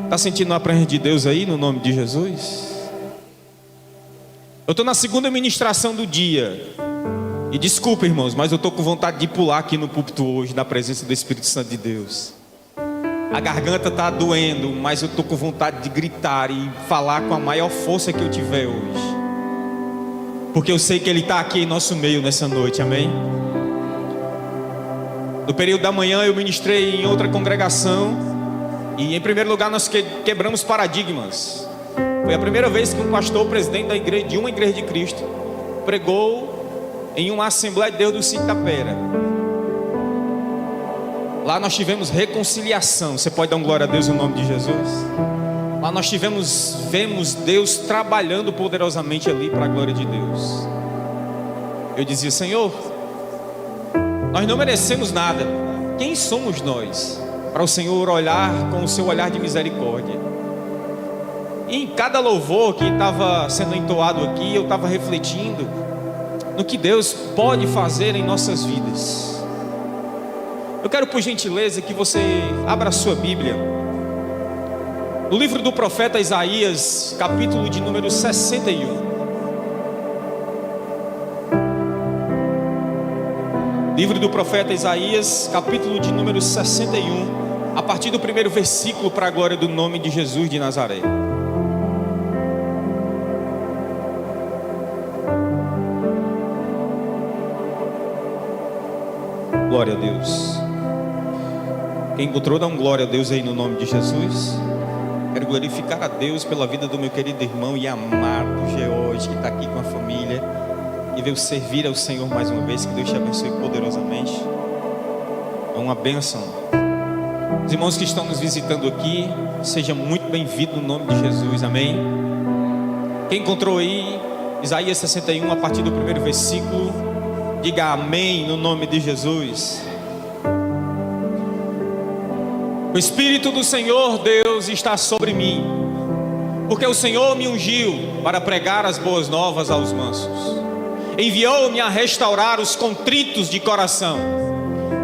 Está sentindo a presença de Deus aí, no nome de Jesus? Eu estou na segunda ministração do dia. E desculpa, irmãos, mas eu estou com vontade de pular aqui no púlpito hoje, na presença do Espírito Santo de Deus. A garganta está doendo, mas eu estou com vontade de gritar e falar com a maior força que eu tiver hoje. Porque eu sei que Ele está aqui em nosso meio nessa noite, amém? No período da manhã eu ministrei em outra congregação. E em primeiro lugar nós quebramos paradigmas. Foi a primeira vez que um pastor, presidente da igreja, de uma igreja de Cristo, pregou em uma Assembleia de Deus do Sítio Tapera. Lá nós tivemos reconciliação. Você pode dar um glória a Deus no nome de Jesus? Lá nós vemos Deus trabalhando poderosamente ali para a glória de Deus. Eu dizia: Senhor, nós não merecemos nada. Quem somos nós para o Senhor olhar com o seu olhar de misericórdia? E em cada louvor que estava sendo entoado aqui, eu estava refletindo no que Deus pode fazer em nossas vidas. Eu quero, por gentileza, que você abra a sua Bíblia no livro do profeta Isaías, capítulo de número 61. Livro do profeta Isaías, capítulo de número 61, a partir do primeiro versículo, para a glória do nome de Jesus de Nazaré. Glória a Deus. Quem encontrou, dá um glória a Deus aí no nome de Jesus. Quero glorificar a Deus pela vida do meu querido irmão e amado George, que está aqui com a família e veio servir ao Senhor mais uma vez. Que Deus te abençoe poderosamente. É uma bênção. Os irmãos que estão nos visitando aqui, seja muito bem-vindo no nome de Jesus, amém? Quem encontrou aí Isaías 61, a partir do primeiro versículo, diga amém no nome de Jesus. O Espírito do Senhor Deus está sobre mim, porque o Senhor me ungiu para pregar as boas novas aos mansos. Enviou-me a restaurar os contritos de coração,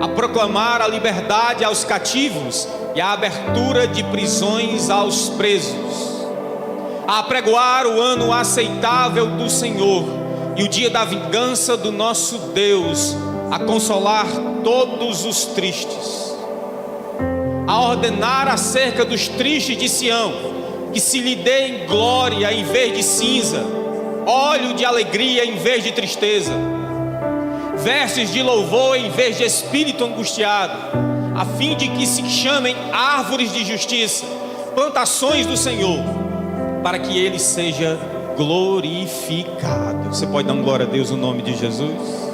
a proclamar a liberdade aos cativos e a abertura de prisões aos presos, a apregoar o ano aceitável do Senhor e o dia da vingança do nosso Deus, a consolar todos os tristes, a ordenar acerca dos tristes de Sião, que se lhe dê glória em vez de cinza, óleo de alegria em vez de tristeza, vestes de louvor em vez de espírito angustiado, a fim de que se chamem árvores de justiça, plantações do Senhor, para que Ele seja glorificado. Você pode dar um glória a Deus no nome de Jesus?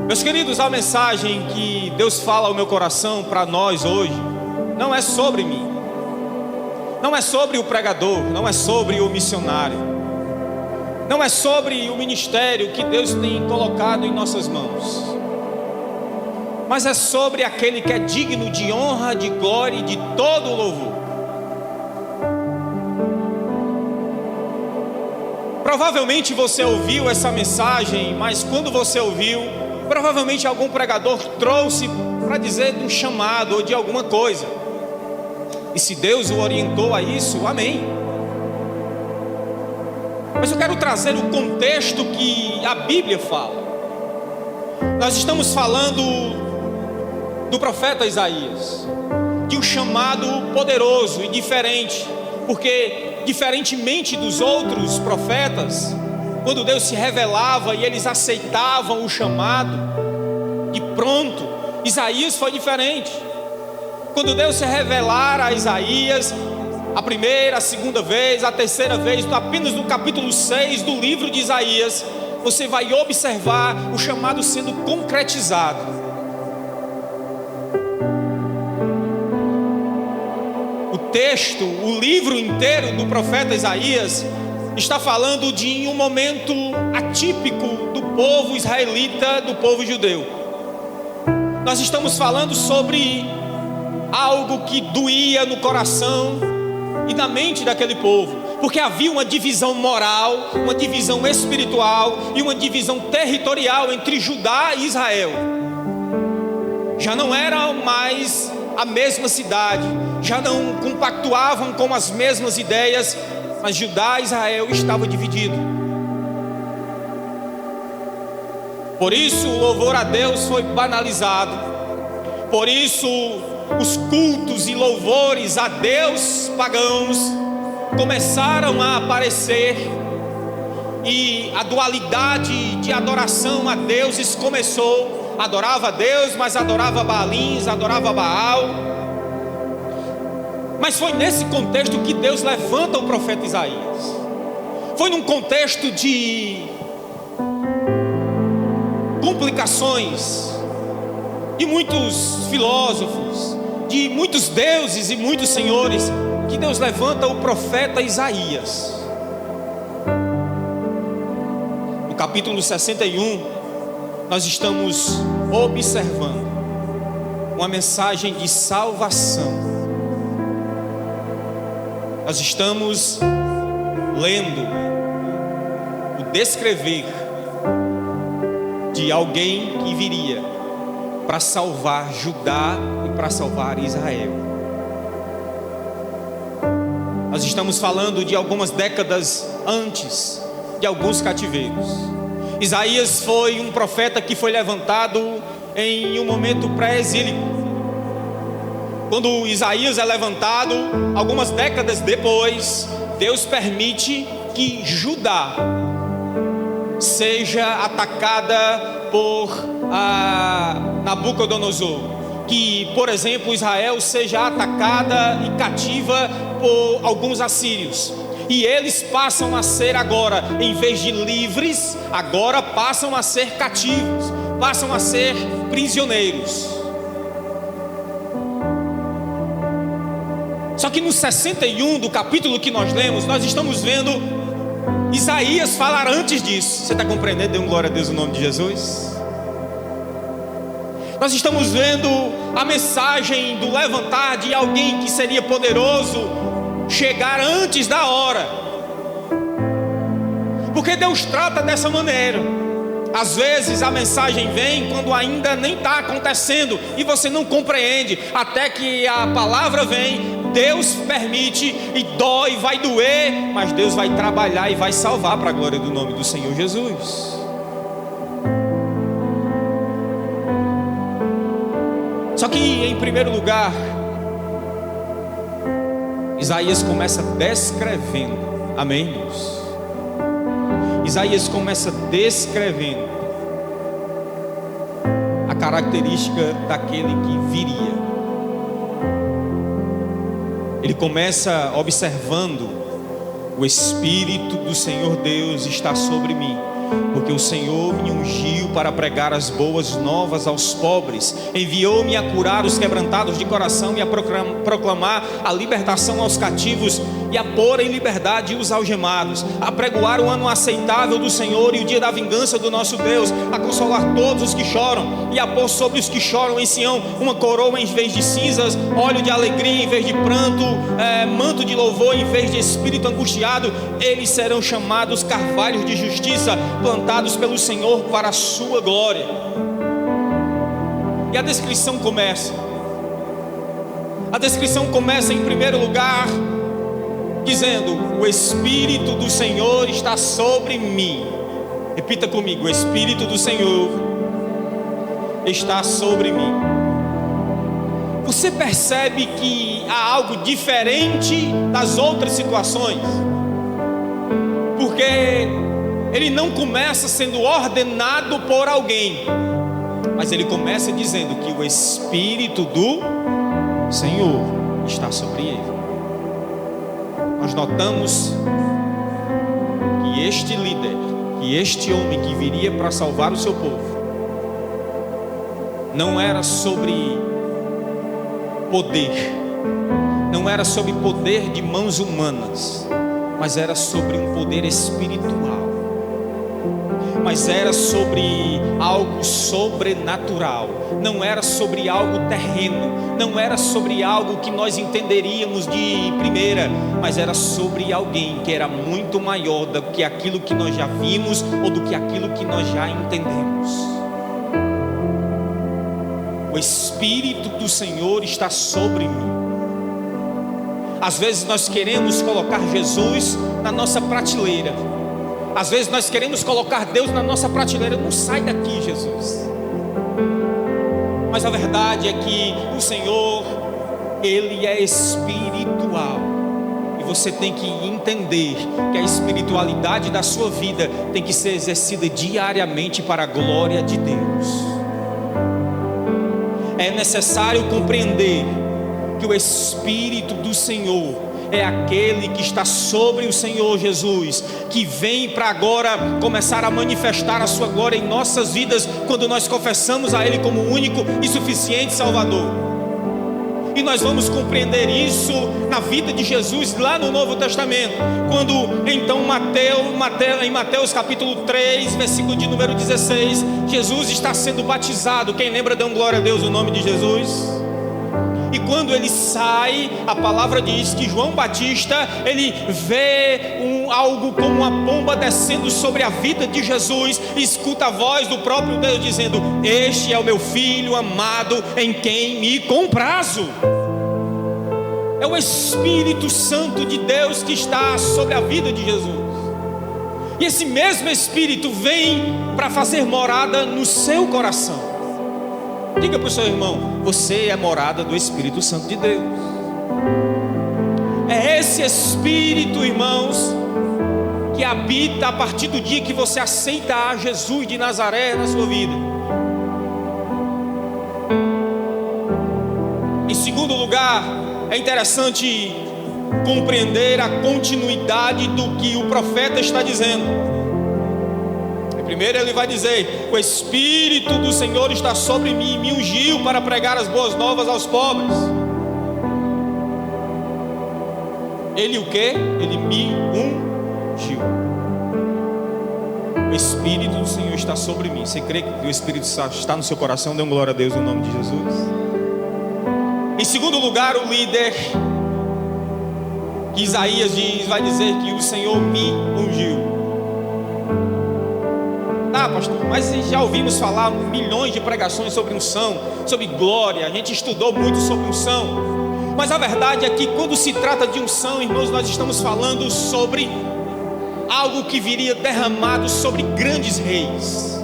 Meus queridos, a mensagem que Deus fala ao meu coração para nós hoje não é sobre mim, não é sobre o pregador, não é sobre o missionário, não é sobre o ministério que Deus tem colocado em nossas mãos, mas é sobre aquele que é digno de honra, de glória e de todo o louvor. Provavelmente você ouviu essa mensagem, mas quando você ouviu, provavelmente algum pregador trouxe para dizer de um chamado ou de alguma coisa. E se Deus o orientou a isso, amém. Mas eu quero trazer o contexto que a Bíblia fala. Nós estamos falando do profeta Isaías, de um chamado poderoso e diferente, porque diferentemente dos outros profetas, quando Deus se revelava e eles aceitavam o chamado, e pronto, Isaías foi diferente. Quando Deus se revelara a Isaías, a primeira, a segunda vez, a terceira vez, apenas no capítulo 6 do livro de Isaías, você vai observar o chamado sendo concretizado. O texto, o livro inteiro do profeta Isaías está falando de um momento atípico do povo israelita, do povo judeu. Nós estamos falando sobre algo que doía no coração e na mente daquele povo, porque havia uma divisão moral, uma divisão espiritual e uma divisão territorial entre Judá e Israel. Já não era mais a mesma cidade, já não compactuavam com as mesmas ideias, mas Judá e Israel estavam divididos. Por isso o louvor a Deus foi banalizado. Por isso os cultos e louvores a Deus pagãos começaram a aparecer, e a dualidade de adoração a deuses começou. Adorava a Deus, mas adorava Baalins, adorava Baal. Mas foi nesse contexto que Deus levanta o profeta Isaías. Foi num contexto de complicações, de muitos filósofos, de muitos deuses e muitos senhores, que Deus levanta o profeta Isaías. No capítulo 61, nós estamos observando uma mensagem de salvação. Nós estamos lendo o descrever de alguém que viria para salvar Judá e para salvar Israel. Nós estamos falando de algumas décadas antes de alguns cativeiros. Isaías foi um profeta que foi levantado em um momento pré-exílico. Quando Isaías é levantado, algumas décadas depois, Deus permite que Judá seja atacada por Nabucodonosor. Que, por exemplo, Israel seja atacada e cativa por alguns assírios. E eles passam a ser agora, em vez de livres, agora passam a ser cativos, passam a ser prisioneiros. Só que no 61 do capítulo que nós lemos, nós estamos vendo Isaías falar antes disso. Você está compreendendo? Dê um glória a Deus no nome de Jesus. Nós estamos vendo a mensagem do levantar de alguém que seria poderoso chegar antes da hora. Porque Deus trata dessa maneira. Às vezes a mensagem vem quando ainda nem está acontecendo e você não compreende, até que a palavra vem. Deus permite e dói, vai doer, mas Deus vai trabalhar e vai salvar para a glória do nome do Senhor Jesus. Só que em primeiro lugar, Isaías começa descrevendo, amém, irmãos? Isaías começa descrevendo a característica daquele que viria. Ele começa observando: o Espírito do Senhor Deus está sobre mim, porque o Senhor me ungiu para pregar as boas novas aos pobres, enviou-me a curar os quebrantados de coração e a proclamar a libertação aos cativos e a pôr em liberdade os algemados, a pregoar o ano aceitável do Senhor e o dia da vingança do nosso Deus, a consolar todos os que choram e a pôr sobre os que choram em Sião uma coroa em vez de cinzas, óleo de alegria em vez de pranto, manto de louvor em vez de espírito angustiado. Eles serão chamados carvalhos de justiça, plantados pelo Senhor para a sua glória. E a descrição começa em primeiro lugar dizendo: o Espírito do Senhor está sobre mim. Repita comigo: o Espírito do Senhor está sobre mim. Você percebe que há algo diferente das outras situações? Porque ele não começa sendo ordenado por alguém, mas ele começa dizendo que o Espírito do Senhor está sobre ele. Nós notamos que este líder, que este homem que viria para salvar o seu povo, não era sobre poder, não era sobre poder de mãos humanas, mas era sobre um poder espiritual, mas era sobre algo sobrenatural, não era sobre algo terreno, não era sobre algo que nós entenderíamos de primeira, mas era sobre alguém que era muito maior do que aquilo que nós já vimos ou do que aquilo que nós já entendemos. O o Espírito do Senhor está sobre mim. Às vezes nós queremos colocar Jesus na nossa prateleira. Às vezes nós queremos colocar Deus na nossa prateleira. Não sai daqui, Jesus. Mas a verdade é que o Senhor, Ele é espiritual. E você tem que entender que a espiritualidade da sua vida tem que ser exercida diariamente para a glória de Deus. É necessário compreender que o Espírito do Senhor é aquele que está sobre o Senhor Jesus, que vem para agora começar a manifestar a sua glória em nossas vidas, quando nós confessamos a Ele como o único e suficiente Salvador. E nós vamos compreender isso na vida de Jesus lá no Novo Testamento, quando então em Mateus capítulo 3, versículo de número 16, Jesus está sendo batizado. Quem lembra, dê um glória a Deus o nome de Jesus. E quando ele sai, a palavra diz que João Batista, ele vê algo como uma pomba descendo sobre a vida de Jesus, e escuta a voz do próprio Deus dizendo: este é o meu filho amado, em quem me comprazo. É o Espírito Santo de Deus que está sobre a vida de Jesus. E esse mesmo Espírito vem para fazer morada no seu coração. Diga para o seu irmão: você é morada do Espírito Santo de Deus. É esse Espírito, irmãos, que habita a partir do dia que você aceita a Jesus de Nazaré na sua vida. Em segundo lugar, é interessante compreender a continuidade do que o profeta está dizendo. Primeiro ele vai dizer: o Espírito do Senhor está sobre mim e me ungiu para pregar as boas novas aos pobres. Ele o quê? Ele me ungiu. O Espírito do Senhor está sobre mim. Você crê que o Espírito está no seu coração? Dê uma glória a Deus no nome de Jesus. Em segundo lugar, o líder que Isaías vai dizer que o Senhor me ungiu. Ah, pastor, mas já ouvimos falar milhões de pregações sobre unção, sobre glória. A gente estudou muito sobre unção. Mas a verdade é que quando se trata de unção, irmãos, nós estamos falando sobre algo que viria derramado sobre grandes reis.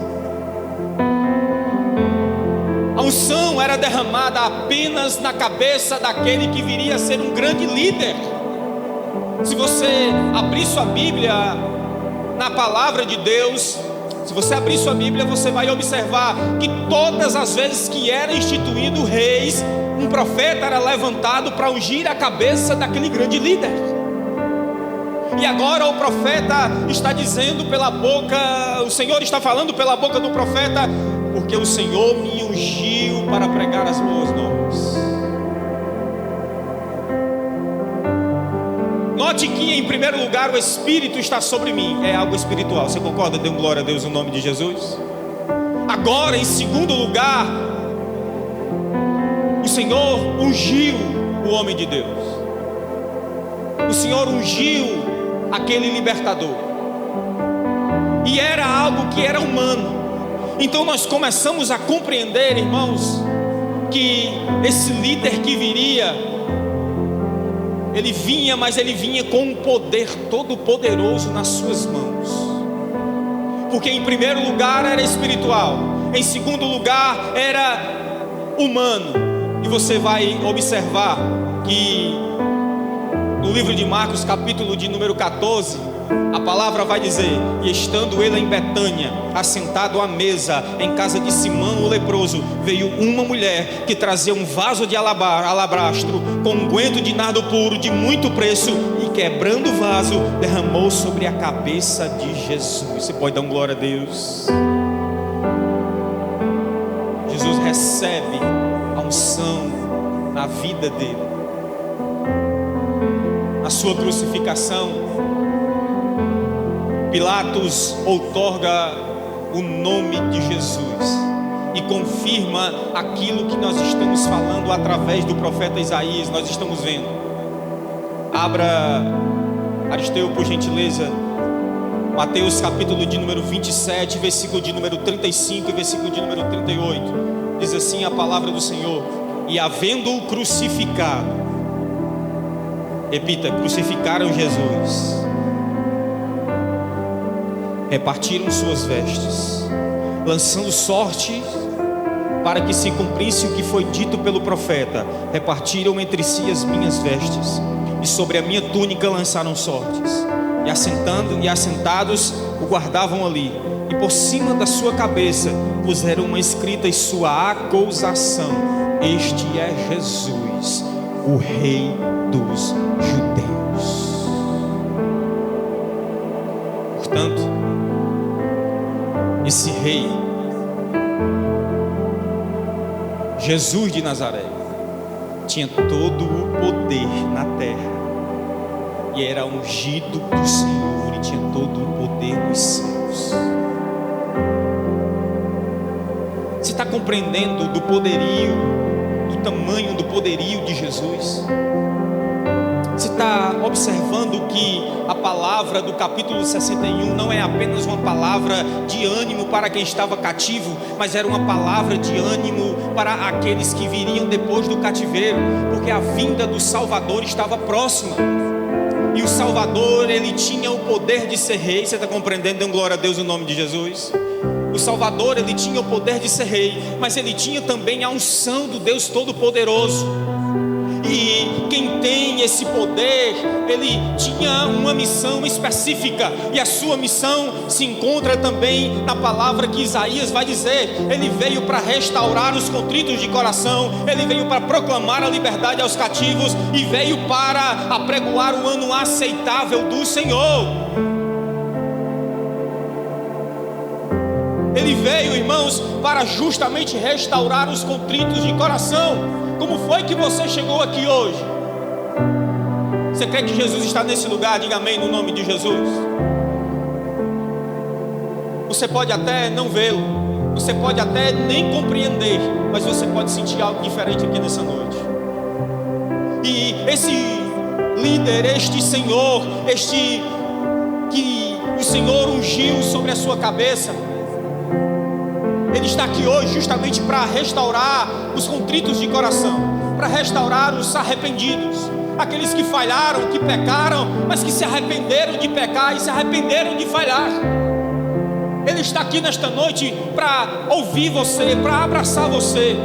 A unção era derramada apenas na cabeça daquele que viria a ser um grande líder. Se você abrir sua Bíblia na palavra de Deus, se você abrir sua Bíblia, você vai observar que todas as vezes que era instituído reis, um profeta era levantado para ungir a cabeça daquele grande líder. E agora o profeta está dizendo pela boca, o Senhor está falando pela boca do profeta: porque o Senhor me ungiu para pregar as boas novas. Note que em primeiro lugar o Espírito está sobre mim. É algo espiritual, você concorda? Dê glória a Deus no nome de Jesus. Agora, em segundo lugar, o Senhor ungiu o homem de Deus. O Senhor ungiu aquele libertador. E era algo que era humano. Então nós começamos a compreender, irmãos, que esse líder que viria, ele vinha, mas ele vinha com um poder todo poderoso nas suas mãos. Porque em primeiro lugar era espiritual, em segundo lugar era humano. E você vai observar que no livro de Marcos, capítulo de número 14, a palavra vai dizer: e estando ele em Betânia, assentado à mesa em casa de Simão o leproso, veio uma mulher que trazia um vaso de alabastro com unguento de nardo puro de muito preço, e quebrando o vaso, derramou sobre a cabeça de Jesus. Você pode dar um glória a Deus? Jesus recebe a unção na vida dele. Na sua crucificação, Pilatos outorga o nome de Jesus e confirma aquilo que nós estamos falando através do profeta Isaías. Nós estamos vendo. Abra, Aristeu, por gentileza, Mateus capítulo de número 27, versículo de número 35 e versículo de número 38. Diz assim a palavra do Senhor: e havendo-o crucificado, repita, crucificaram Jesus, repartiram suas vestes, lançando sorte para que se cumprisse o que foi dito pelo profeta: repartiram entre si as minhas vestes, e sobre a minha túnica lançaram sortes, e assentados o guardavam ali, e por cima da sua cabeça puseram uma escrita em sua acusação: este é Jesus, o Rei dos Judeus. Portanto, esse rei, Jesus de Nazaré, tinha todo o poder na terra, e era ungido do Senhor, e tinha todo o poder nos céus. Você está compreendendo do poderio, do tamanho do poderio de Jesus? Você está observando que a palavra do capítulo 61 não é apenas uma palavra de ânimo para quem estava cativo, mas era uma palavra de ânimo para aqueles que viriam depois do cativeiro, porque a vinda do Salvador estava próxima. E o Salvador, ele tinha o poder de ser rei. Você está compreendendo? Dê glória a Deus no nome de Jesus. O Salvador, ele tinha o poder de ser rei, mas ele tinha também a unção do Deus Todo-Poderoso. E quem tem esse poder, ele tinha uma missão específica, e a sua missão se encontra também na palavra que Isaías vai dizer. Ele veio para restaurar os contritos de coração, ele veio para proclamar a liberdade aos cativos, e veio para apregoar o ano aceitável do Senhor. Ele veio, irmãos, para justamente restaurar os contritos de coração. Como foi que você chegou aqui hoje? Você crê que Jesus está nesse lugar? Diga amém no nome de Jesus. Você pode até não vê-lo, você pode até nem compreender, mas você pode sentir algo diferente aqui nessa noite. E esse líder, este Senhor, este que o Senhor ungiu sobre a sua cabeça, ele está aqui hoje justamente para restaurar os contritos de coração, para restaurar os arrependidos, aqueles que falharam, que pecaram, mas que se arrependeram de pecar e se arrependeram de falhar. Ele está aqui nesta noite para ouvir você, para abraçar você.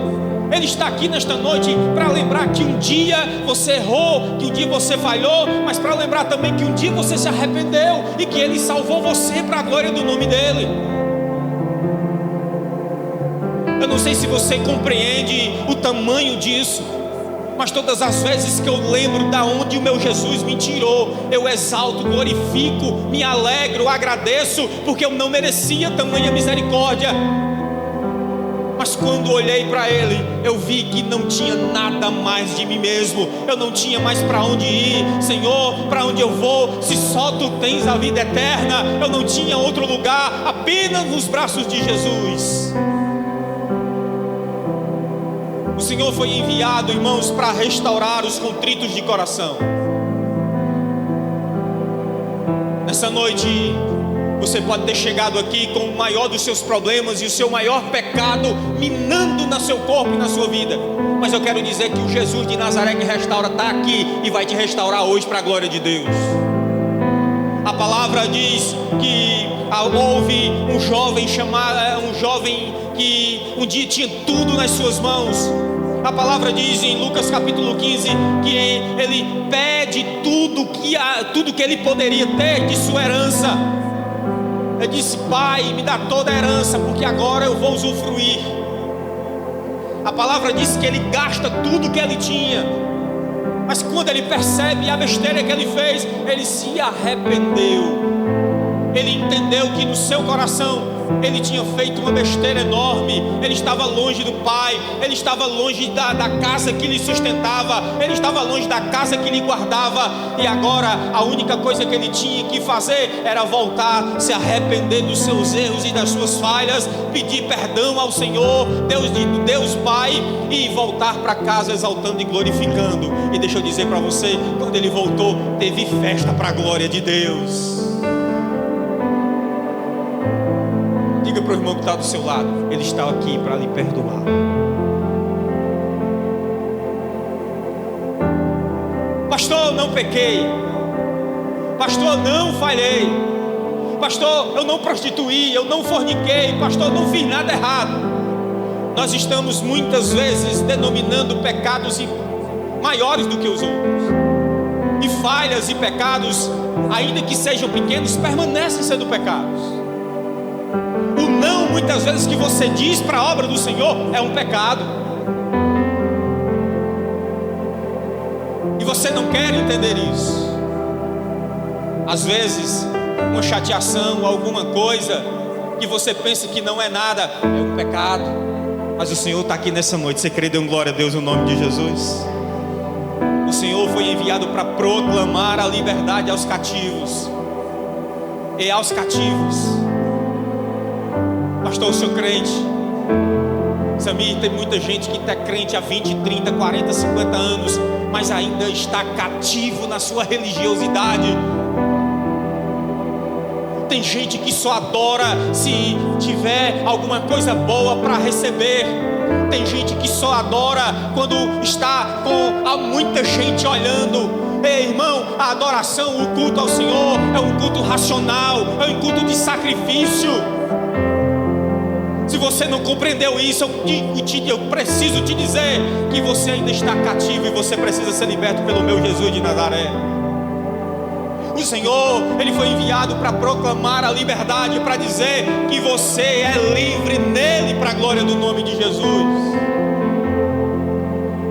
Ele está aqui nesta noite para lembrar que um dia você errou, que um dia você falhou, mas para lembrar também que um dia você se arrependeu e que Ele salvou você para a glória do nome dEle. Eu não sei se você compreende o tamanho disso, mas todas as vezes que eu lembro da onde o meu Jesus me tirou, eu exalto, glorifico, me alegro, agradeço, porque eu não merecia tamanha misericórdia. Mas quando olhei para Ele, eu vi que não tinha nada mais de mim mesmo. Eu não tinha mais para onde ir. Senhor, para onde eu vou? Se só Tu tens a vida eterna. Eu não tinha outro lugar, apenas nos braços de Jesus. O Senhor foi enviado, irmãos, para restaurar os contritos de coração. Nessa noite, você pode ter chegado aqui com o maior dos seus problemas e o seu maior pecado minando no seu corpo e na sua vida. Mas eu quero dizer que o Jesus de Nazaré que restaura está aqui e vai te restaurar hoje para a glória de Deus. A palavra diz que houve um jovem que um dia tinha tudo nas suas mãos. A palavra diz em Lucas capítulo 15 que ele pede tudo que ele poderia ter de sua herança. Ele disse: Pai, me dá toda a herança, porque agora eu vou usufruir. A palavra diz que ele gasta tudo que ele tinha, mas quando ele percebe a besteira que ele fez, ele se arrependeu. Ele entendeu que no seu coração ele tinha feito uma besteira enorme. Ele estava longe do Pai, ele estava longe da casa que lhe sustentava, ele estava longe da casa que lhe guardava. E agora a única coisa que ele tinha que fazer era voltar, se arrepender dos seus erros e das suas falhas, pedir perdão ao Senhor, Deus Pai, e voltar para casa exaltando e glorificando. E deixa eu dizer para você, quando ele voltou, teve festa para a glória de Deus. para o irmão que está do seu lado: Ele está aqui para lhe perdoar. Pastor, eu não pequei. Pastor, eu não falhei. Pastor, eu não prostituí, eu não forniquei. Pastor, eu não fiz nada errado. Nós estamos muitas vezes denominando pecados maiores do que os outros. E falhas e pecados, ainda que sejam pequenos, permanecem sendo pecados. O não, muitas vezes, que você diz para a obra do Senhor é um pecado. E você não quer entender isso. Às vezes, uma chateação, alguma coisa que você pensa que não é nada, é um pecado. Mas o Senhor está aqui nessa noite. Você crê? Dê glória a Deus no nome de Jesus. O Senhor foi enviado para proclamar a liberdade aos cativos. E aos cativos. Pastor, eu sou crente. Samir, tem muita gente que está crente há 20, 30, 40, 50 anos, mas ainda está cativo na sua religiosidade. Tem gente que só adora se tiver alguma coisa boa para receber. Tem gente que só adora quando está com muita gente olhando. Ei, irmão, a adoração, o culto ao Senhor é um culto racional, é um culto de sacrifício. Se você não compreendeu isso, eu preciso te dizer que você ainda está cativo e você precisa ser liberto pelo meu Jesus de Nazaré. O Senhor, Ele foi enviado para proclamar a liberdade, para dizer que você é livre nele, para a glória do nome de Jesus.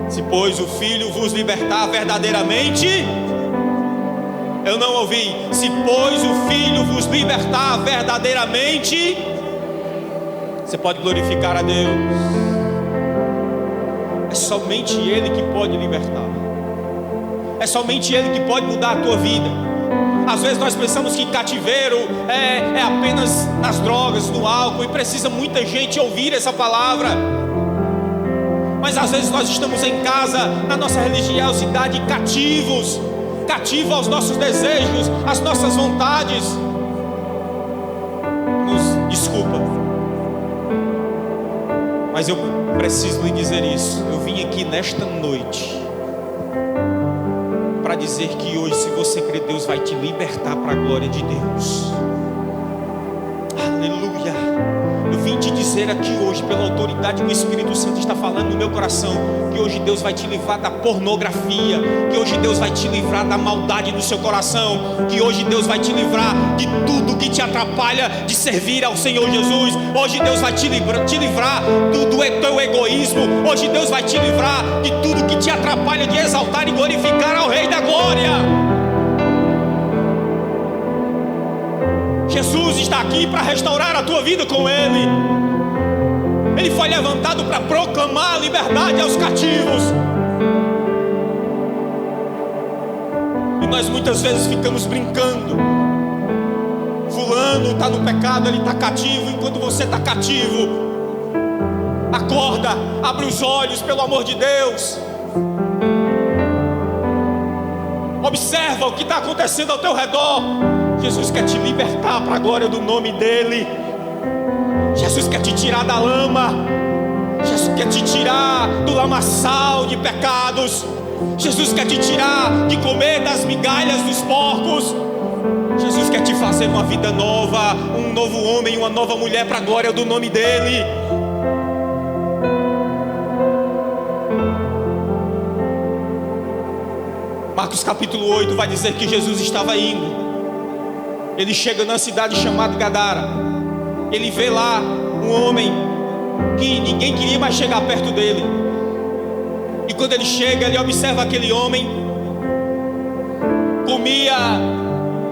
Se pois o Filho vos libertar verdadeiramente, eu não ouvi. Se pois o Filho vos libertar verdadeiramente, você pode glorificar a Deus. É somente Ele que pode libertar. É somente Ele que pode mudar a tua vida. Às vezes nós pensamos que cativeiro é apenas nas drogas, no álcool, e precisa muita gente ouvir essa palavra. Mas às vezes nós estamos em casa, na nossa religiosidade, cativos aos nossos desejos, às nossas vontades. Nos desculpa, mas eu preciso lhe dizer isso. Eu vim aqui nesta noite para dizer que hoje, se você crer, Deus vai te libertar para a glória de Deus. Aleluia. Eu vim te dizer aqui hoje, pela autoridade que o Espírito Santo está falando no meu coração, que hoje Deus vai te livrar da pornografia, que hoje Deus vai te livrar da maldade no seu coração, que hoje Deus vai te livrar de tudo que te atrapalha de servir ao Senhor Jesus. Hoje Deus vai te livrar do teu egoísmo. Hoje Deus vai te livrar de tudo que te atrapalha de exaltar e glorificar ao Rei da Glória. Jesus está aqui para restaurar a tua vida com Ele. Ele foi levantado para proclamar a liberdade aos cativos. E nós muitas vezes ficamos brincando. Fulano está no pecado, ele está cativo, enquanto você está cativo. Acorda, abre os olhos, pelo amor de Deus. Observa o que está acontecendo ao teu redor. Jesus quer te libertar para a glória do nome dEle. Jesus quer te tirar da lama. Jesus quer te tirar do lamaçal de pecados. Jesus quer te tirar de comer das migalhas dos porcos. Jesus quer te fazer uma vida nova, um novo homem, uma nova mulher para a glória do nome dEle. Marcos capítulo 8 vai dizer que Jesus estava indo. Ele chega na cidade chamada Gadara. Ele vê lá um homem que ninguém queria mais chegar perto dele. E quando ele chega, ele observa aquele homem. Comia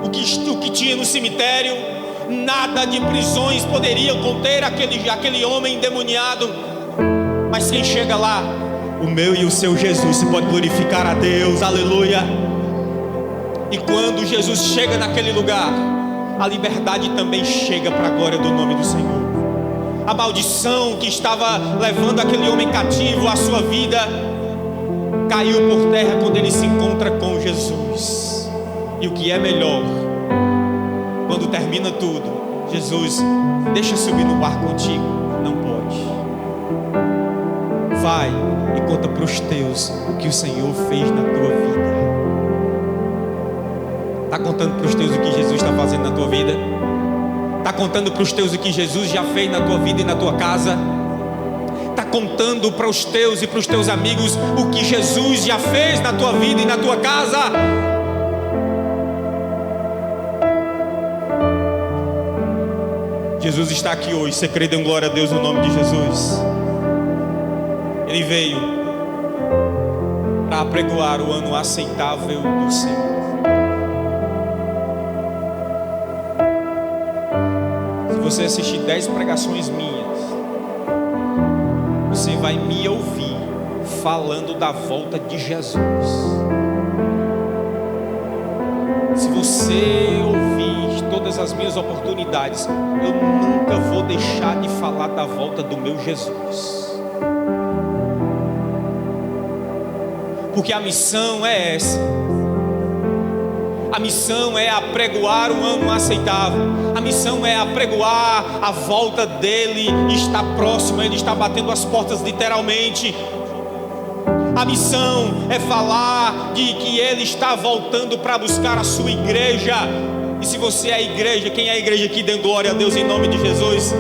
o que tinha no cemitério. Nada de prisões poderia conter aquele homem endemoniado. Mas quem chega lá? O meu e o seu Jesus. Se pode glorificar a Deus, aleluia. E quando Jesus chega naquele lugar, a liberdade também chega para a glória do nome do Senhor. A maldição que estava levando aquele homem cativo à sua vida caiu por terra quando ele se encontra com Jesus. E o que é melhor, quando termina tudo, Jesus, deixa eu subir no barco contigo. Não pode. Vai e conta para os teus o que o Senhor fez na tua vida. Está contando para os teus o que Jesus está fazendo na tua vida? Está contando para os teus o que Jesus já fez na tua vida e na tua casa? Está contando para os teus e para os teus amigos o que Jesus já fez na tua vida e na tua casa? Jesus está aqui hoje. Você crê, dê glória a Deus no nome de Jesus. Ele veio para apregoar o ano aceitável do Senhor. Se você assistir 10 pregações minhas, você vai me ouvir falando da volta de Jesus. Se você ouvir todas as minhas oportunidades, eu nunca vou deixar de falar da volta do meu Jesus. Porque a missão é essa. A missão é apregoar um ano aceitável. A missão é apregoar a volta dele. Está próximo, ele está batendo as portas literalmente. A missão é falar de que ele está voltando para buscar a sua igreja. E se você é a igreja, quem é a igreja aqui, dando glória a Deus em nome de Jesus?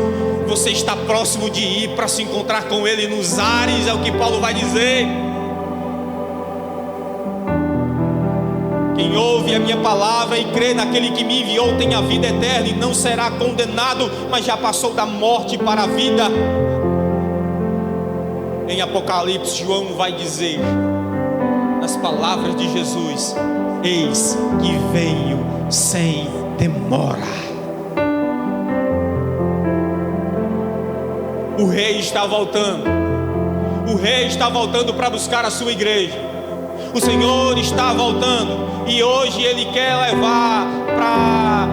Você está próximo de ir para se encontrar com ele nos ares, é o que Paulo vai dizer. Quem ouve a minha palavra e crê naquele que me enviou tem a vida eterna e não será condenado, mas já passou da morte para a vida. Em Apocalipse, João vai dizer, nas palavras de Jesus: eis que venho sem demora. O rei está voltando. O rei está voltando para buscar a sua igreja. O Senhor está voltando e hoje Ele quer levar para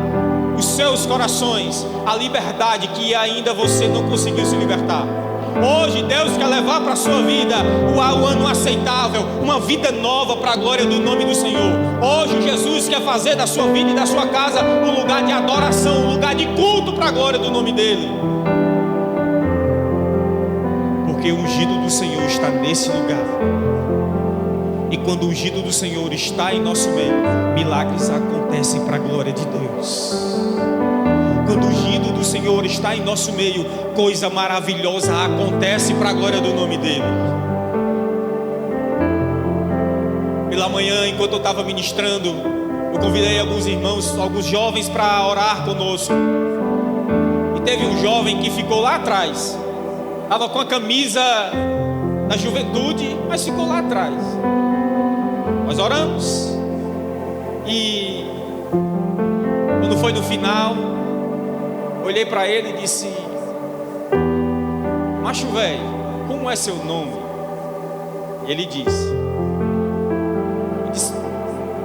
os seus corações a liberdade que ainda você não conseguiu se libertar. Hoje Deus quer levar para a sua vida o ano aceitável, uma vida nova para a glória do nome do Senhor. Hoje Jesus quer fazer da sua vida e da sua casa um lugar de adoração, um lugar de culto para a glória do nome dEle. Porque o ungido do Senhor está nesse lugar. E quando o ungido do Senhor está em nosso meio, milagres acontecem para a glória de Deus. Quando o ungido do Senhor está em nosso meio, coisa maravilhosa acontece para a glória do nome dEle. Pela manhã, enquanto eu estava ministrando, eu convidei alguns irmãos, alguns jovens para orar conosco. E teve um jovem que ficou lá atrás. Estava com a camisa da juventude, mas ficou lá atrás. Nós oramos. E quando foi no final, olhei para ele e disse: macho velho, como é seu nome? E ele disse: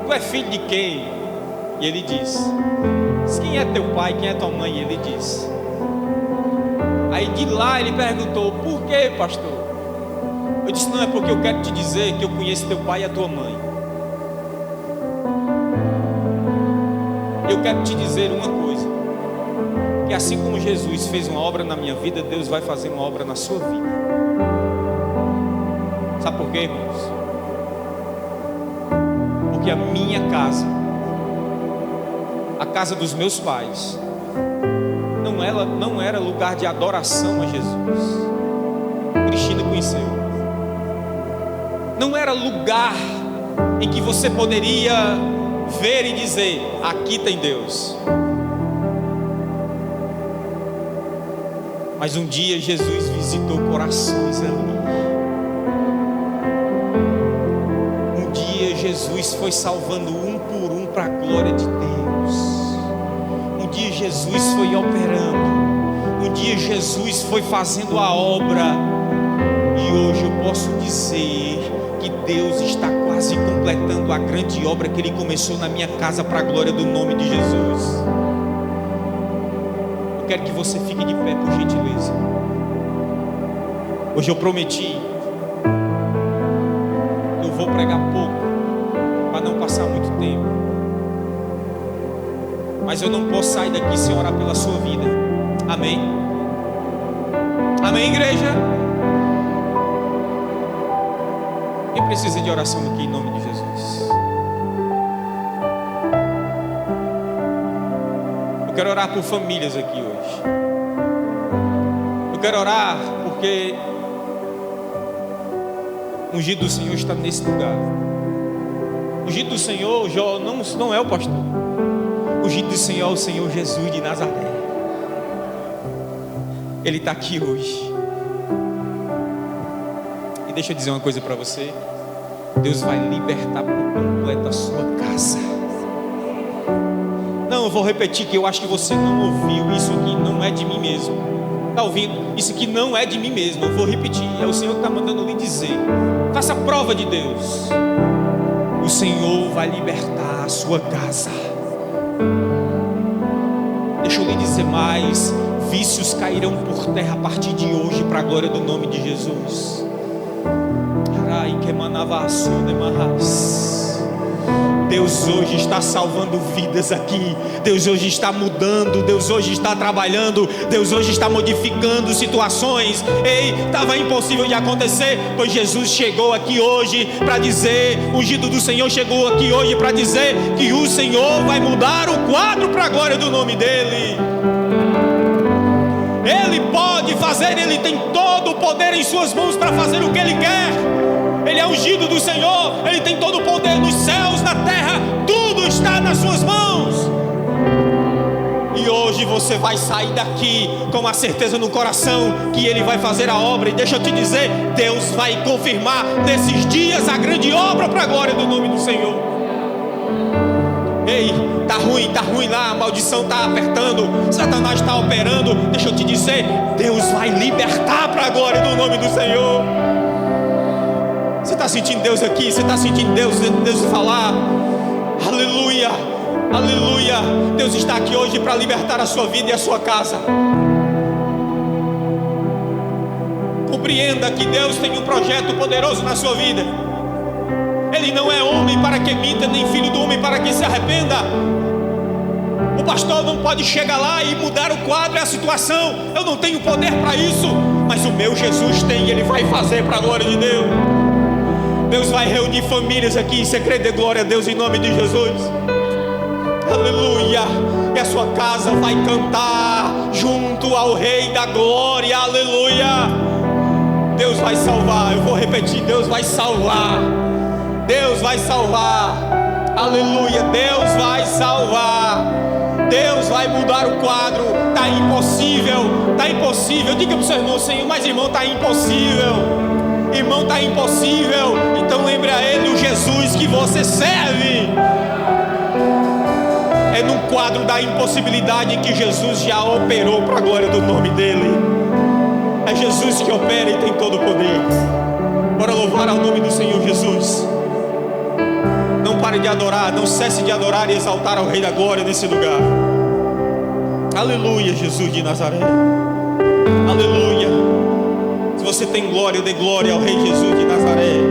tu é filho de quem? E ele disse: quem é teu pai, quem é tua mãe? E ele disse. Aí de lá ele perguntou: por que, pastor? Eu disse: não, é porque eu quero te dizer que eu conheço teu pai e a tua mãe. Eu quero te dizer uma coisa, que assim como Jesus fez uma obra na minha vida, Deus vai fazer uma obra na sua vida. Sabe por quê, irmãos? Porque a minha casa, a casa dos meus pais, não era lugar de adoração a Jesus. Cristina conheceu. Não era lugar em que você poderia ver e dizer: aqui tem Deus. Mas um dia Jesus visitou corações ali. Um dia Jesus foi salvando um por um para a glória de Deus. Um dia Jesus foi operando. Um dia Jesus foi fazendo a obra. E hoje eu posso dizer que Deus está quase completando a grande obra que Ele começou na minha casa para a glória do nome de Jesus. Eu quero que você fique de pé, por gentileza. Hoje eu prometi, eu vou pregar pouco, para não passar muito tempo. mas eu não posso sair daqui sem orar pela sua vida. Amém? Amém, igreja? Quem precisa de oração aqui em nome de Jesus? Eu quero orar por famílias aqui hoje. Eu quero orar porque o ungido do Senhor está nesse lugar. O ungido do Senhor não é o pastor. O ungido do Senhor é o Senhor Jesus de Nazaré. Ele está aqui hoje. E deixa eu dizer uma coisa para você. Deus vai libertar por completo a sua casa. Não, eu vou repetir que eu acho que você não ouviu. Isso aqui não é de mim mesmo. Está ouvindo? Isso aqui não é de mim mesmo. Eu vou repetir. É o Senhor que está mandando lhe dizer. Faça a prova de Deus. O Senhor vai libertar a sua casa. Deixa eu lhe dizer mais. Vícios cairão por terra a partir de hoje, para a glória do nome de Jesus. Deus hoje está salvando vidas aqui. Deus hoje está mudando. Deus hoje está trabalhando. Deus hoje está modificando situações. Ei, estava impossível de acontecer, pois Jesus chegou aqui hoje para dizer, o ungido do Senhor chegou aqui hoje para dizer que o Senhor vai mudar o quadro para a glória do nome dEle. Ele pode fazer, Ele tem todo o poder em suas mãos para fazer o que Ele quer. Ele é ungido do Senhor, Ele tem todo o poder nos céus, na terra, tudo está nas suas mãos. E hoje você vai sair daqui com a certeza no coração que Ele vai fazer a obra. E deixa eu te dizer, Deus vai confirmar nesses dias a grande obra para a glória do nome do Senhor. Ei, tá ruim lá, a maldição tá apertando, Satanás está operando. Deixa eu te dizer, Deus vai libertar para a glória do nome do Senhor. Você está sentindo Deus aqui? Você está sentindo Deus falar? Aleluia, aleluia. Deus está aqui hoje para libertar a sua vida e a sua casa. Compreenda que Deus tem um projeto poderoso na sua vida. Ele não é homem para que minta, nem filho do homem para que se arrependa. O pastor não pode chegar lá e mudar o quadro e a situação. Eu não tenho poder para isso, mas o meu Jesus tem, Ele vai fazer para a glória de Deus. Deus vai reunir famílias aqui. Você crê de glória a Deus em nome de Jesus? Aleluia. E a sua casa vai cantar junto ao Rei da Glória. Aleluia. Deus vai salvar. Eu vou repetir, Deus vai salvar. Deus vai salvar, aleluia, Deus vai salvar, Deus vai mudar o quadro. Está impossível, diga para o seu irmão, Senhor, mas irmão, está impossível, irmão, está impossível. Então lembre a Ele o Jesus que você serve. É num quadro da impossibilidade que Jesus já operou para a glória do nome dEle. É Jesus que opera e tem todo o poder. Bora louvar ao nome do Senhor Jesus. Não pare de adorar, não cesse de adorar e exaltar ao Rei da Glória nesse lugar. Aleluia, Jesus de Nazaré. Aleluia. Se você tem glória, dê glória ao Rei Jesus de Nazaré.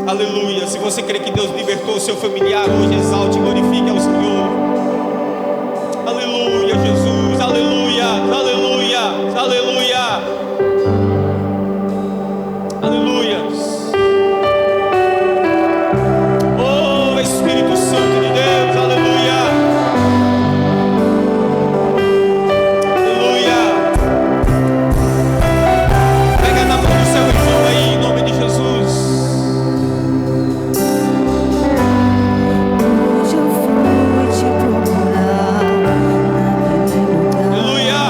Aleluia. Se você crê que Deus libertou o seu familiar hoje, exalte e glorifique ao Senhor. Aleluia, Jesus. Aleluia, aleluia, aleluia. Aleluia. Espírito Santo de Deus, aleluia, aleluia. Pega na mão do seu irmão aí, em nome de Jesus. Hoje eu fui te procurar, aleluia.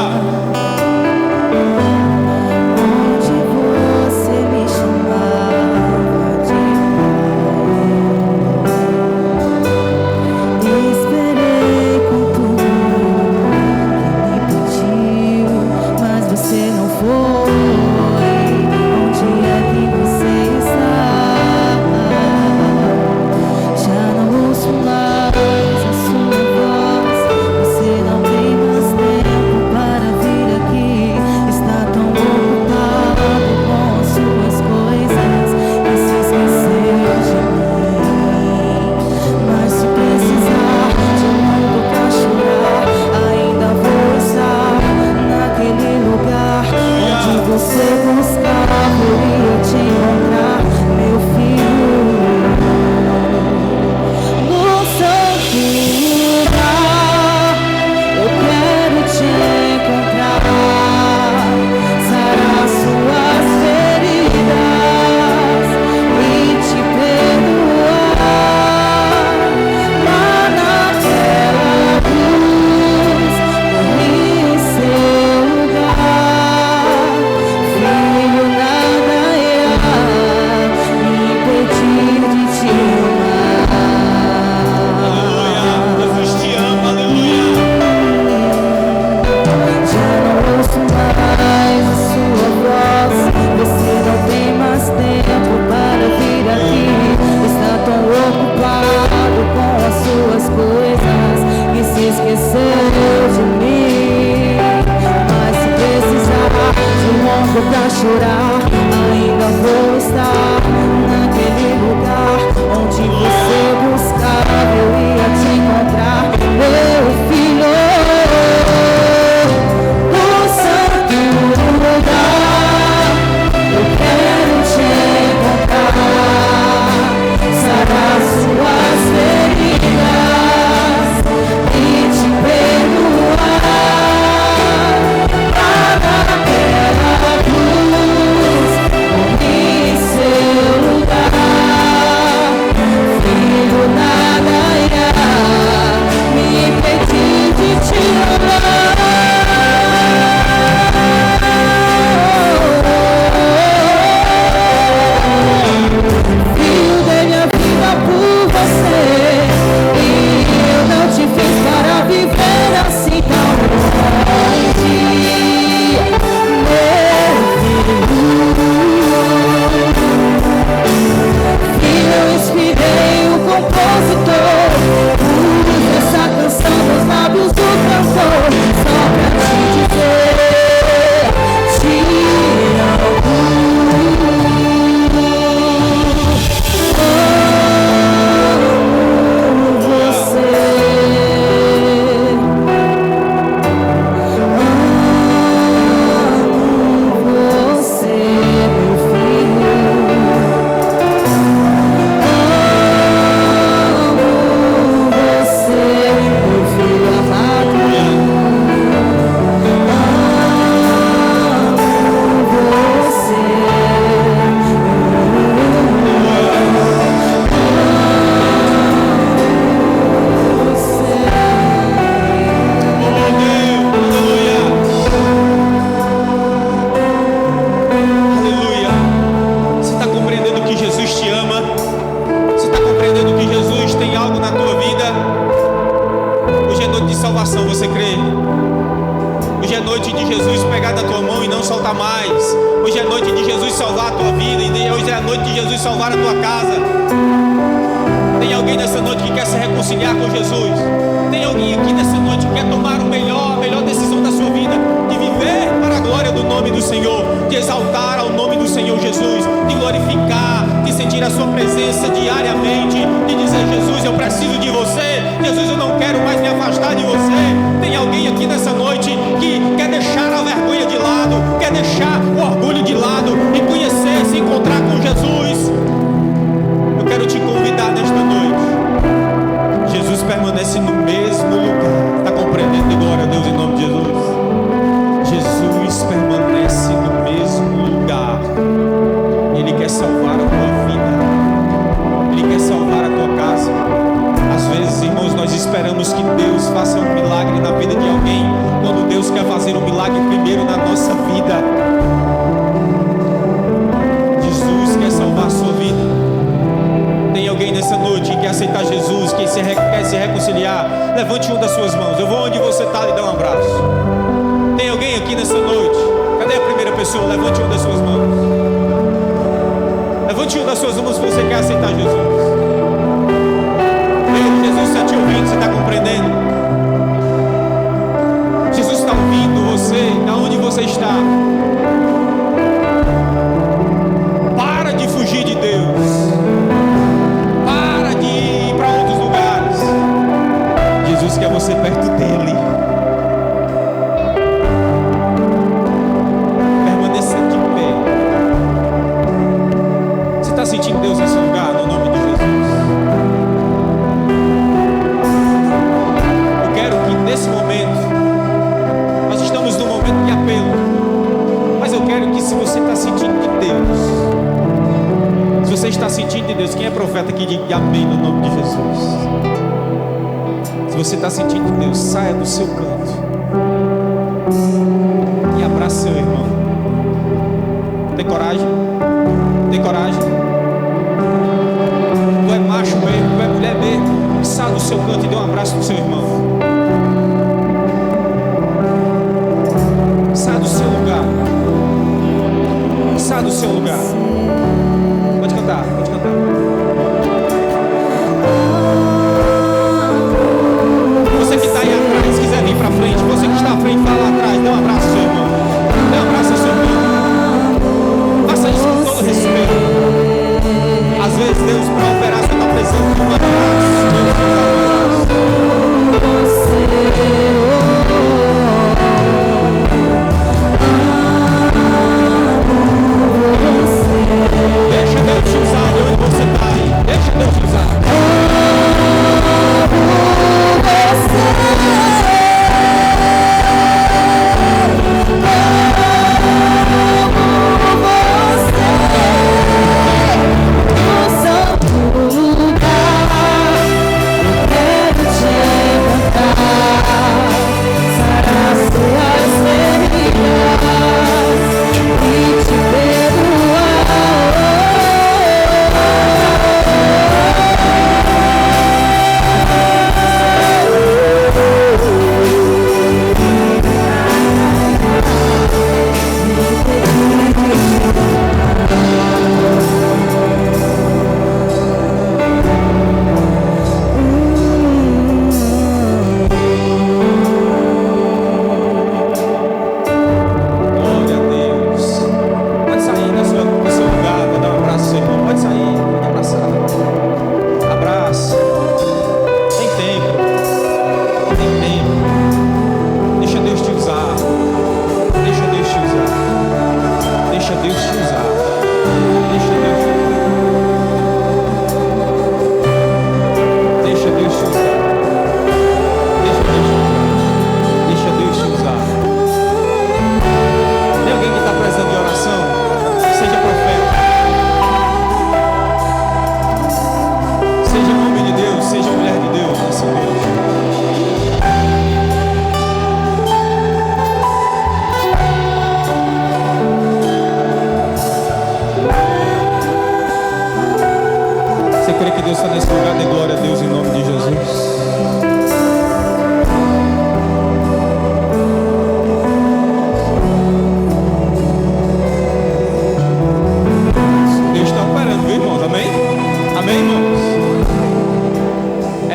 salvação, você crê? Hoje é noite de Jesus pegar da tua mão e não soltar mais. Hoje é noite de Jesus salvar a tua vida. E hoje é a noite de Jesus salvar a tua casa. Tem alguém nessa noite que quer se reconciliar com Jesus? Tem alguém aqui nessa noite que quer tomar a melhor decisão da sua vida? De viver para a glória do nome do Senhor, de exaltar ao nome do Senhor Jesus, de glorificar, de sentir a sua presença diariamente, de dizer: Jesus, eu preciso de você. Jesus, eu não quero mais me afastar de você. Tem alguém aqui nessa noite que quer deixar a vergonha de lado, quer deixar o orgulho de lado e conhecer, se encontrar com Jesus? Eu quero te convidar nesta noite. Jesus permanece no mesmo lugar. Está compreendendo? Glória a Deus em nome de Jesus. Jesus permanece no mesmo lugar. Ele quer salvar a tua vida. Ele quer salvar a tua casa. Às vezes, irmãos, nós esperamos que Deus faça um milagre na vida de alguém, quando Deus quer fazer um milagre primeiro na nossa vida. Jesus quer salvar a sua vida. Tem alguém nessa noite que quer aceitar Jesus, que quer se reconciliar? Levante uma das suas mãos. Eu vou onde você está e dá um abraço. Tem alguém aqui nessa noite? Cadê a primeira pessoa? Levante uma das suas mãos. Levante uma das suas mãos se você quer aceitar Jesus. Ei, Jesus está te ouvindo, você está compreendendo? Jesus está ouvindo você, aonde você está. Para de fugir de Deus. Jesus quer você perto dele. Permaneça de pé. Você está sentindo Deus nesse lugar, no nome de Jesus? Eu quero que nesse momento, nós estamos num momento de apelo, mas eu quero que, se você está sentindo de Deus, se você está sentindo de Deus, quem é profeta aqui, diga amém no nome de Jesus. Se você está sentindo Deus, saia do seu canto e abraça seu irmão. Tem coragem? Tem coragem? Tu é macho mesmo, tu é mulher mesmo. Saia do seu canto e dê um abraço no seu irmão. Saia do seu lugar. Saia do seu lugar. Pode cantar, pode cantar. Você que está aí atrás, se quiser vir para frente, você que está à frente, vai lá atrás, dê um abraço ao seu irmão. Dê um abraço ao seu irmão. Faça isso com todo respeito. Às vezes Deus, para operar, você está precisando de um abraço. Deixa Deus te usar de onde você está.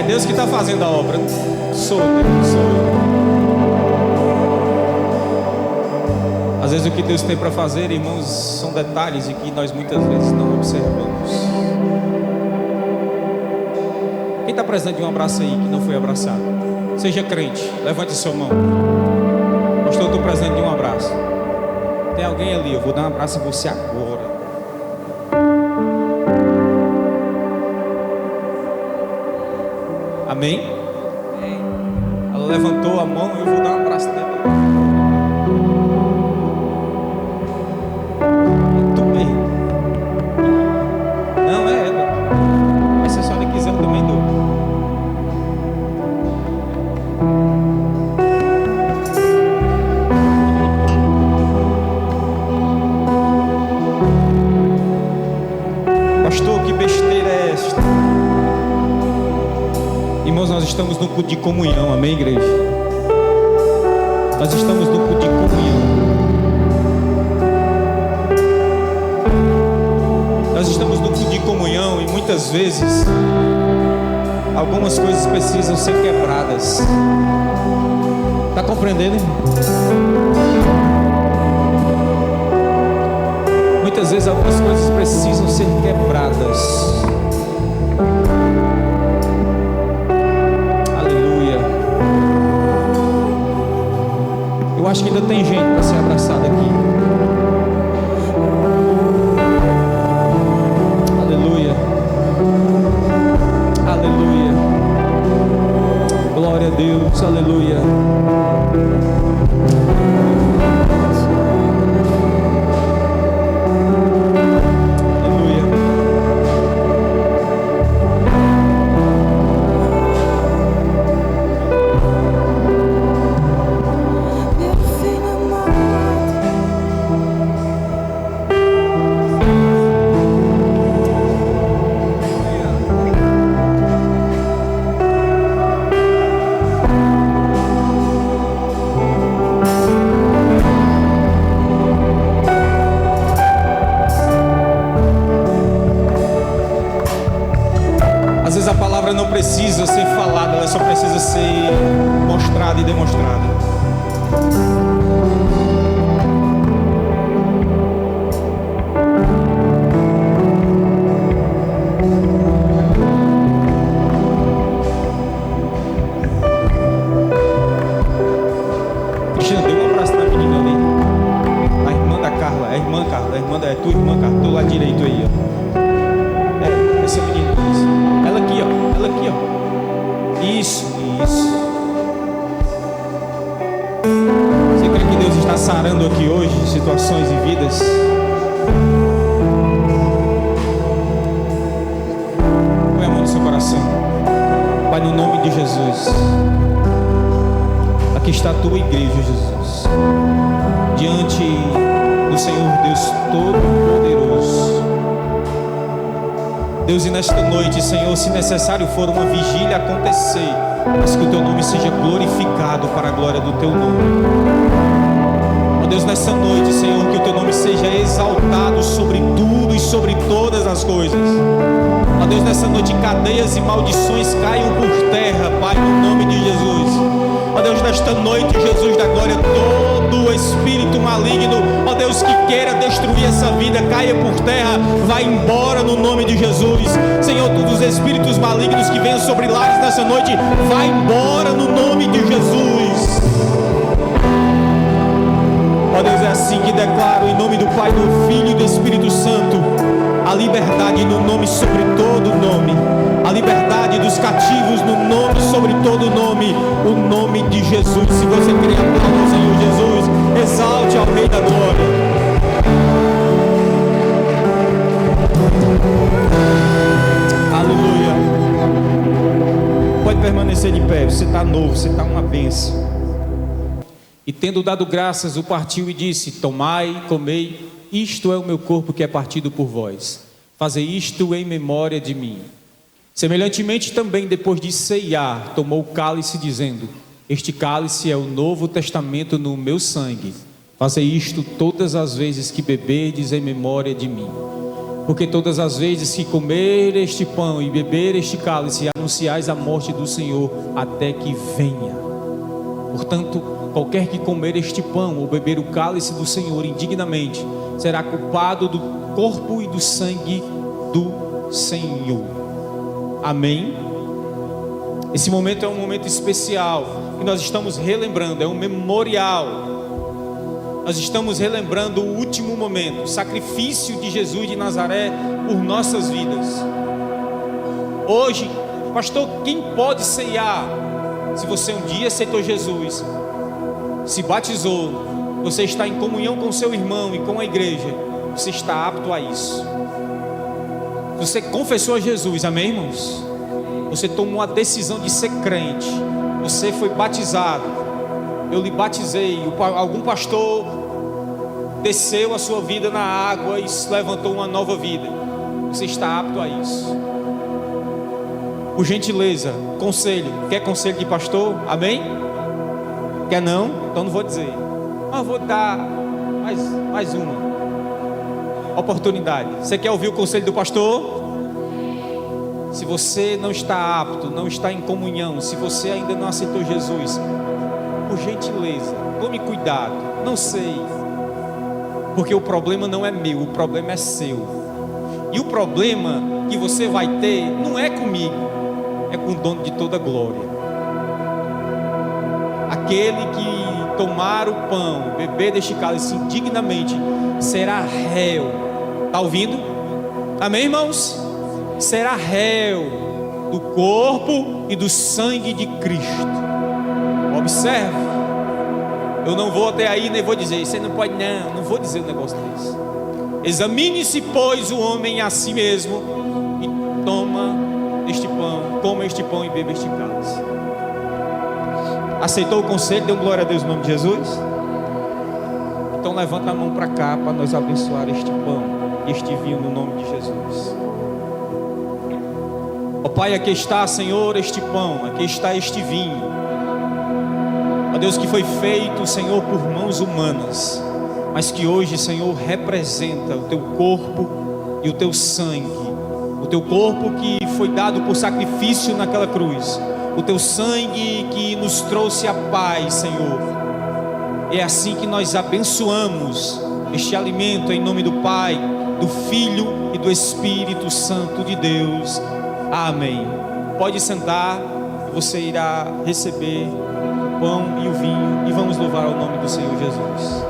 Deus que está fazendo a obra. Sou Deus, sou eu. Às vezes o que Deus tem para fazer, irmãos, são detalhes e que nós muitas vezes não observamos. Quem está precisando de um abraço aí que não foi abraçado? Seja crente, levante sua mão. Pastor, eu estou precisando de um abraço. Tem alguém ali, eu vou dar um abraço em você agora. Amém? Ela levantou a mão e eu vou dar um abraço nela. Muito bem. Não é ela. Mas se a senhora quiser, eu também dou. Pastor, que besteira é esta? Irmãos, nós estamos no culto de comunhão, amém, igreja? Nós estamos no culto de comunhão. Nós estamos no culto de comunhão e muitas vezes algumas coisas precisam ser quebradas. Está compreendendo, irmão? Muitas vezes algumas coisas precisam ser quebradas. Eu acho que ainda tem gente para ser abraçada aqui. Aleluia. Aleluia. Glória a Deus. Aleluia. Não precisa ser falada, ela só precisa ser mostrada e demonstrada. Cristina, dê um abraço na menina ali. A irmã da Carla, a irmã Carla, a irmã da tua irmã Carla, do lado direito aí, ó. É, essa menina. Ela aqui, ó. Ela aqui, ó. Isso, isso. Você crê que Deus está sarando aqui hoje situações e vidas? Põe a mão no seu coração. Pai, no nome de Jesus. Aqui está a tua igreja, Jesus. Diante do Senhor Deus Todo-Poderoso. Deus, e nesta noite, Senhor, se necessário for uma vigília acontecer, mas que o Teu nome seja glorificado para a glória do Teu nome. Ó Deus, nesta noite, Senhor, que o Teu nome seja exaltado sobre tudo e sobre todas as coisas. Ó Deus, nessa noite cadeias e maldições caiam por terra, Pai, no nome de Jesus. Ó Deus, nesta noite, Jesus da glória, todo espírito maligno, ó Deus, que queira destruir essa vida, caia por terra, vai embora no nome de Jesus. Senhor, todos os espíritos malignos que venham sobre lares nessa noite, vai embora no nome de Jesus. Ó Deus, é assim que declaro, em nome do Pai, do Filho e do Espírito Santo, a liberdade no nome sobre todo nome, a liberdade dos cativos no nome sobre todo nome, o nome de Jesus. Se você crê, aplauda o Senhor Jesus, exalte ao Rei da Glória. Aleluia. Pode permanecer de pé, você está novo, você está uma bênção. E tendo dado graças, o partiu e disse: tomai, comei, isto é o meu corpo que é partido por vós. Fazei isto em memória de mim. Semelhantemente também, depois de ceiar, tomou o cálice, dizendo: este cálice é o novo testamento no meu sangue. Fazei isto todas as vezes que beberdes em memória de mim. Porque todas as vezes que comer este pão e beber este cálice, anunciais a morte do Senhor até que venha. Portanto, qualquer que comer este pão ou beber o cálice do Senhor indignamente, será culpado do corpo e do sangue do Senhor. Amém? Esse momento é um momento especial que nós estamos relembrando, é um memorial. Nós estamos relembrando o último momento, o sacrifício de Jesus de Nazaré por nossas vidas. Hoje, pastor, quem pode ceiar? Se você um dia aceitou Jesus, se batizou, você está em comunhão com seu irmão e com a igreja, você está apto a isso. Você confessou a Jesus, amém, irmãos? Você tomou a decisão de ser crente, você foi batizado, eu lhe batizei, algum pastor desceu a sua vida na água e levantou uma nova vida, você está apto a isso. Por gentileza, conselho, quer conselho de pastor? Amém? Quer não? Então não vou dizer, mas vou dar mais uma oportunidade. Você quer ouvir o conselho do pastor? Se você não está apto, não está em comunhão, se você ainda não aceitou Jesus, por gentileza, tome cuidado. Não sei, porque o problema não é meu, o problema é seu. E o problema que você vai ter não é comigo, é com o dono de toda glória. Aquele que tomar o pão, beber deste cálice indignamente, será réu. Está ouvindo? Amém, irmãos? Será réu do corpo e do sangue de Cristo. Observe, eu não vou até aí, nem vou dizer, você não pode, não vou dizer um negócio desse. Examine-se, pois, o homem a si mesmo, e toma este pão, coma este pão e beba este cálice. Aceitou o conselho? Deu glória a Deus no nome de Jesus? Então levanta a mão para cá, para nós abençoar este pão e este vinho no nome de Jesus. Ó Pai, aqui está, Senhor, este pão, aqui está este vinho. Ó Deus, que foi feito, Senhor, por mãos humanas, mas que hoje, Senhor, representa o Teu corpo e o Teu sangue. O Teu corpo que foi dado por sacrifício naquela cruz. O Teu sangue que nos trouxe a paz, Senhor. É assim que nós abençoamos este alimento em nome do Pai, do Filho e do Espírito Santo de Deus. Amém. Pode sentar, você irá receber o pão e o vinho e vamos louvar ao nome do Senhor Jesus.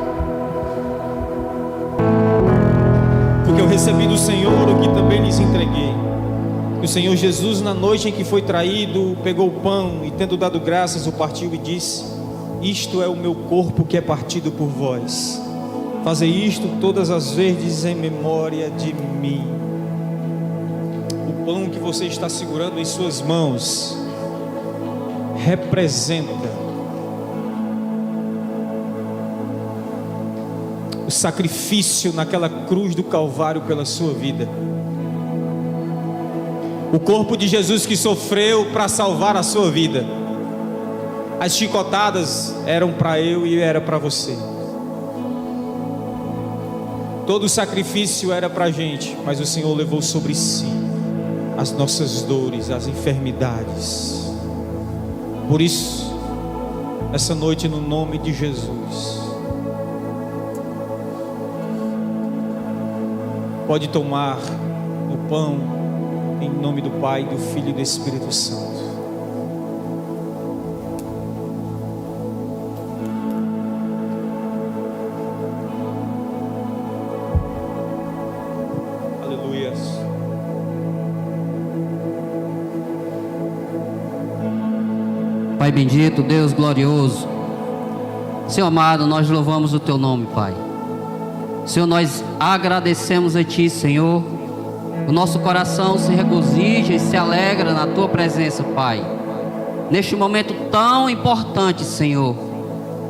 Porque eu recebi do Senhor o que também lhes entreguei. O Senhor Jesus, na noite em que foi traído, pegou o pão e, tendo dado graças, o partiu e disse: isto é o meu corpo que é partido por vós. Fazei isto todas as vezes em memória de mim. O pão que você está segurando em suas mãos representa o sacrifício naquela cruz do Calvário pela sua vida. O corpo de Jesus que sofreu para salvar a sua vida. As chicotadas eram para eu e era para você. Todo o sacrifício era para a gente, mas o Senhor levou sobre si as nossas dores, as enfermidades. Por isso, essa noite, no nome de Jesus, pode tomar o pão em nome do Pai, do Filho e do Espírito Santo. Pai bendito, Deus glorioso, Senhor amado, nós louvamos o Teu nome, Pai. Senhor, nós agradecemos a Ti, Senhor. O nosso coração se regozija e se alegra na Tua presença, Pai. Neste momento tão importante, Senhor,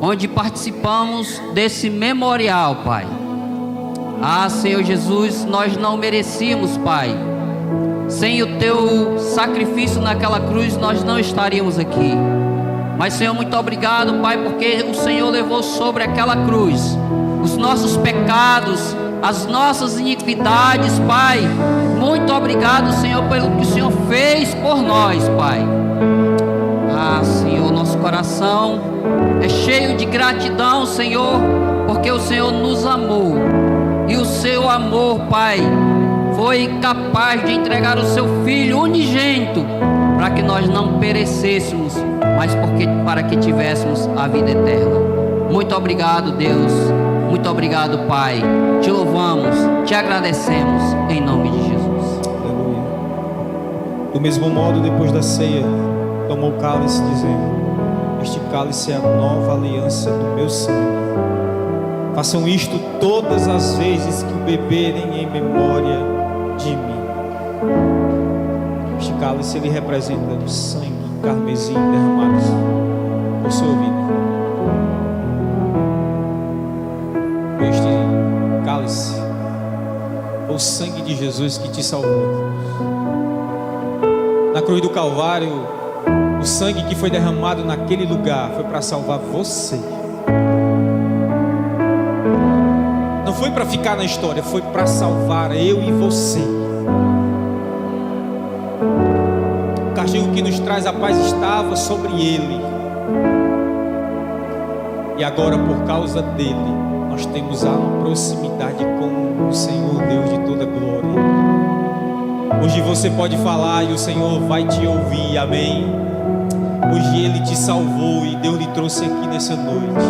onde participamos desse memorial, Pai. Ah, Senhor Jesus, nós não merecíamos, Pai. Sem o Teu sacrifício naquela cruz, nós não estaríamos aqui. Mas, Senhor, muito obrigado, Pai, porque o Senhor levou sobre aquela cruz os nossos pecados as nossas iniquidades, Pai. Muito obrigado, Senhor, pelo que o Senhor fez por nós, Pai. Ah, Senhor, nosso coração é cheio de gratidão, Senhor, porque o Senhor nos amou. E o seu amor, Pai, foi capaz de entregar o seu Filho unigênito, para que nós não perecêssemos, mas para que tivéssemos a vida eterna. Muito obrigado, Deus. Muito obrigado, Pai. Te louvamos, te agradecemos, em nome de Jesus. Aleluia. Do mesmo modo, depois da ceia, tomou o cálice, dizendo: este cálice é a nova aliança do meu sangue. Façam isto todas as vezes que o beberem em memória de mim. Este cálice, ele representa o sangue carmesim derramado por sua vida. Este cálice é o sangue de Jesus que te salvou. Na cruz do Calvário, o sangue que foi derramado naquele lugar foi para salvar você. Não foi para ficar na história, foi para salvar eu e você. O castigo que nos traz a paz estava sobre ele. E agora, por causa dele, nós temos a proximidade com o Senhor, Deus de toda glória. Hoje você pode falar e o Senhor vai te ouvir, amém? Hoje Ele te salvou e Deus lhe trouxe aqui nessa noite.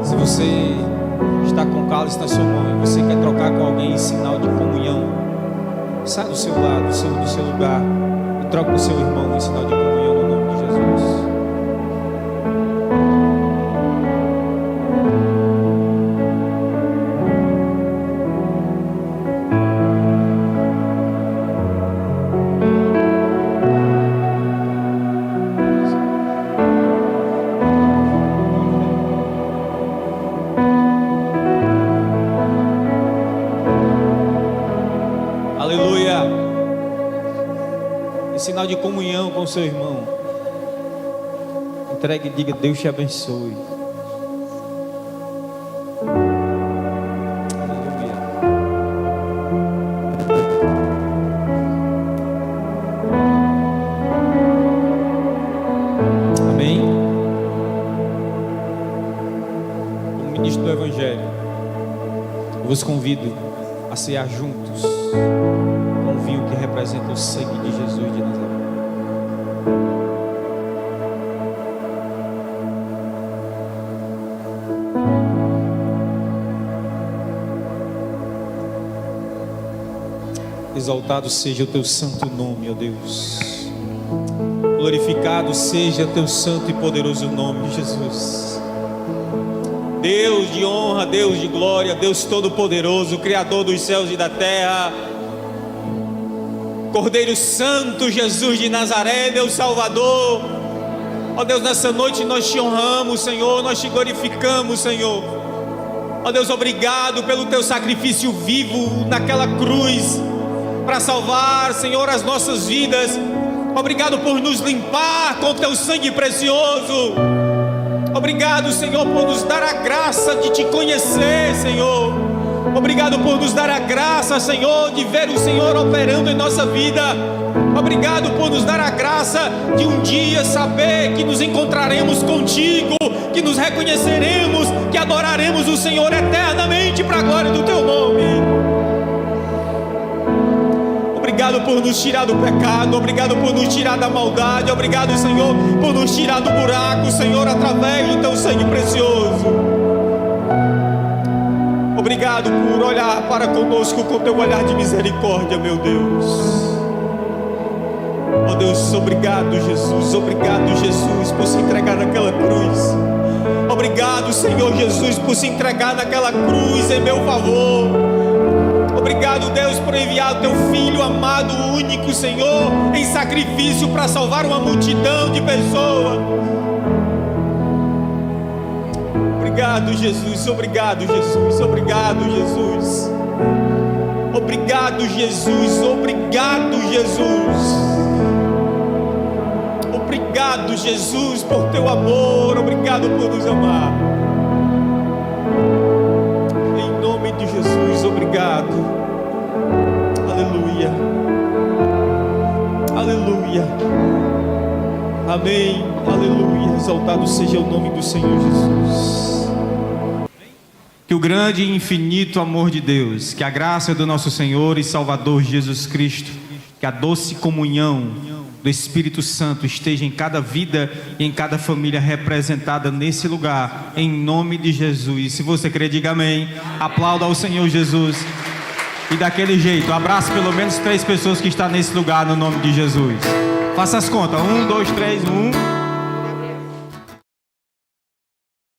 Se você está com o cálice na sua mão e você quer trocar com alguém em sinal de comunhão, sai do seu lado, do seu lugar e troca com o seu irmão em sinal de comunhão no nome de Jesus. Sinal de comunhão com o seu irmão. Entregue e diga: Deus te abençoe. Aleluia. Amém. Como ministro do Evangelho, eu vos convido a cear juntos com o vinho que representa o sangue de Jesus de Nazaré. Exaltado seja o teu santo nome, ó Deus. Glorificado seja o teu santo e poderoso nome, Jesus. Deus de honra, Deus de glória, Deus todo-poderoso, Criador dos céus e da terra. Cordeiro Santo, Jesus de Nazaré, Deus Salvador. Ó Deus, nessa noite nós te honramos, Senhor, nós te glorificamos, Senhor. Ó Deus, obrigado pelo teu sacrifício vivo naquela cruz, para salvar, Senhor, as nossas vidas. Obrigado por nos limpar com teu sangue precioso. Obrigado, Senhor, por nos dar a graça de te conhecer, Senhor. Obrigado por nos dar a graça, Senhor, de ver o Senhor operando em nossa vida. Obrigado por nos dar a graça de um dia saber que nos encontraremos contigo, que nos reconheceremos, que adoraremos o Senhor eternamente para a glória do teu nome. Obrigado por nos tirar do pecado, obrigado por nos tirar da maldade, obrigado, Senhor, por nos tirar do buraco, Senhor, através do teu sangue precioso. Obrigado por olhar para conosco com teu olhar de misericórdia, meu Deus. Oh Deus, obrigado, Jesus, por se entregar naquela cruz. Obrigado, Senhor Jesus, por se entregar naquela cruz em meu favor. Obrigado, Deus, por enviar o teu Filho amado, único, Senhor, em sacrifício para salvar uma multidão de pessoas. Obrigado, Jesus, obrigado, Jesus, obrigado, Jesus. Obrigado, Jesus, obrigado, Jesus. Obrigado, Jesus, por teu amor. Obrigado por nos amar. Em nome de Jesus, obrigado. Aleluia. Aleluia. Amém. Aleluia. Exaltado seja o nome do Senhor Jesus. Que o grande e infinito amor de Deus, que a graça do nosso Senhor e Salvador Jesus Cristo, que a doce comunhão do Espírito Santo esteja em cada vida e em cada família representada nesse lugar, em nome de Jesus. Se você crê, diga amém. Aplauda ao Senhor Jesus. E daquele jeito, abrace pelo menos 3 pessoas que estão nesse lugar no nome de Jesus. Faça as contas. 1, 2, 3, 1.